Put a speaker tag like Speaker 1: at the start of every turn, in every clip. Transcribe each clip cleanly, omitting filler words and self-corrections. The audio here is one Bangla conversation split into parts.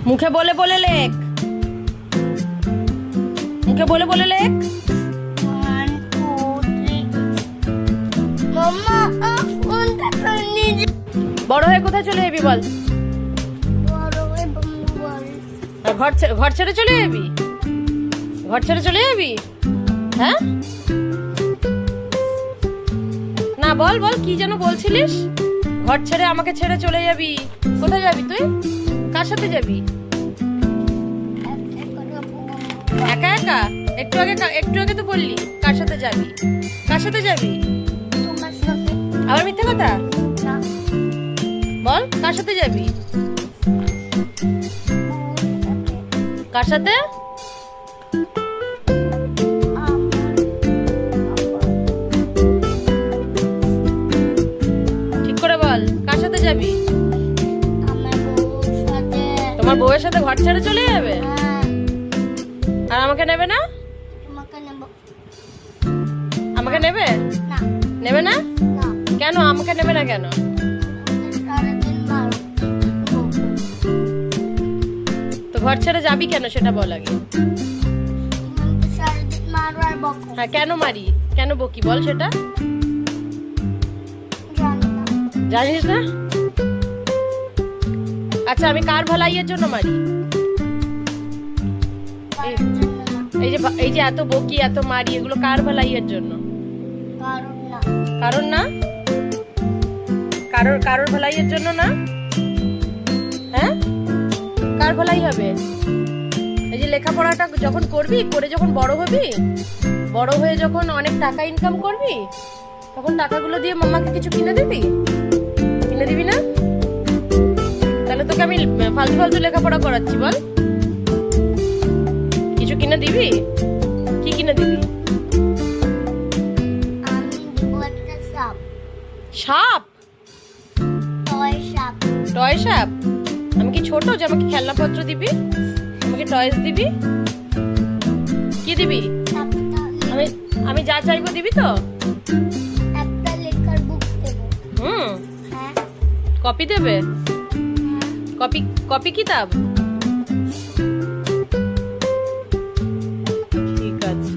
Speaker 1: মুখে বলে বলে লেখ, মুখে বলে বলে লেখ।
Speaker 2: 1 2 3 মাম্মা কোনটা করনি?
Speaker 1: বড় হয়ে কোথায় চলে যাবি বল?
Speaker 2: বড় হয়ে বল।
Speaker 1: ঘর ছেড়ে চলে যাবি? ঘর ছেড়ে চলে যাবি? হ্যাঁ না, বল বল কি যেন বলছিলিস? ঘর ছেড়ে আমাকে ছেড়ে চলে যাবি? কোথায় যাবি তুই? কার সাথে যাবি? একা একা? একটু আগে তো বললি কার সাথে যাবি? কার সাথে যাবি?
Speaker 2: তোমার সাথে।
Speaker 1: আবার মিথ্যে কথা
Speaker 2: না,
Speaker 1: বল, কার সাথে যাবি? কার সাথে? ঠিক করে বল, কার সাথে যাবি?
Speaker 2: আমার বউর সাথে।
Speaker 1: তোমার বউয়ের সাথে ঘর ছেড়ে চলে যাবে?
Speaker 2: হ্যাঁ,
Speaker 1: আর আমাকে নেবে না?
Speaker 2: তোমাকে নেব।
Speaker 1: আমাকে নেবে?
Speaker 2: না,
Speaker 1: নেবে না
Speaker 2: না,
Speaker 1: কেন? আমাকে নেবে না কেন?
Speaker 2: সারাদিন মারো।
Speaker 1: তো ঘর ছেড়ে যাবি কেন সেটা বল আগে।
Speaker 2: আমাকে সারাদিন মারো আর বকো।
Speaker 1: হ্যাঁ, কেন মারি, কেন বকি বল সেটা।
Speaker 2: জানি না।
Speaker 1: জানিস না? আচ্ছা, আমি কার ভালাইয়ের জন্য মারি?
Speaker 2: কারোর জন্য না।
Speaker 1: এই যে এত বকি এত মারি, এগুলো কার ভালাইয়ের জন্য?
Speaker 2: কারোর না।
Speaker 1: কারণ না? কারোর ভালাইয়ের জন্য না? হ্যাঁ, কার ভালাই হবে? এই যে লেখাপড়াটা যখন করবি, করে যখন বড় হবি, বড় হয়ে যখন অনেক টাকা ইনকাম করবি, তখন টাকাগুলো দিয়ে মাম্মাকে কিছু কিনে দিবি? কিনে দিবি না? তাহলে তোকে আমি ফালতু ফালতু লেখাপড়া করাচ্ছি বল? কিছু কিনে দিবি? কি কিনে দিবি?
Speaker 2: আমি দিব একটা সাপ।
Speaker 1: সাপ?
Speaker 2: টয় সাপ।
Speaker 1: টয় সাপ? আমি কি ছোট যে আমাকে খেলনাপত্র দিবি? আমাকে টয়স দিবি? কি দিবি?
Speaker 2: সাপটা
Speaker 1: আমি আমি যা চাইবো দিবি তো?
Speaker 2: একটা লেখার বুক দেব।
Speaker 1: হুম।
Speaker 2: হ্যাঁ,
Speaker 1: কপি দেবে?
Speaker 2: হ্যাঁ।
Speaker 1: কপি কিতাব? ঠিক আছে,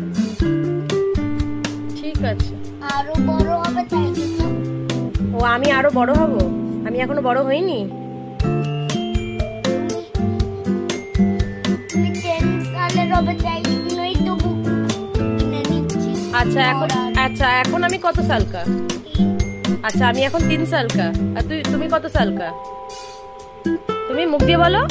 Speaker 1: ঠিক আছে।
Speaker 2: আরো বড় হবে তাই জন্য।
Speaker 1: ও, আমি আরো বড় হব? আমি এখনো বড় হইনি?
Speaker 2: তুমি 10 সালের হবে তাই জন্যই তো বুক কিনে নিচ্ছি।
Speaker 1: আচ্ছা এখন আমি কত সাল কা? আচ্ছা, আমি এখন 3 সাল কা। আর তুমি কত সাল কা? তুমি মুখ দিয়ে বলো।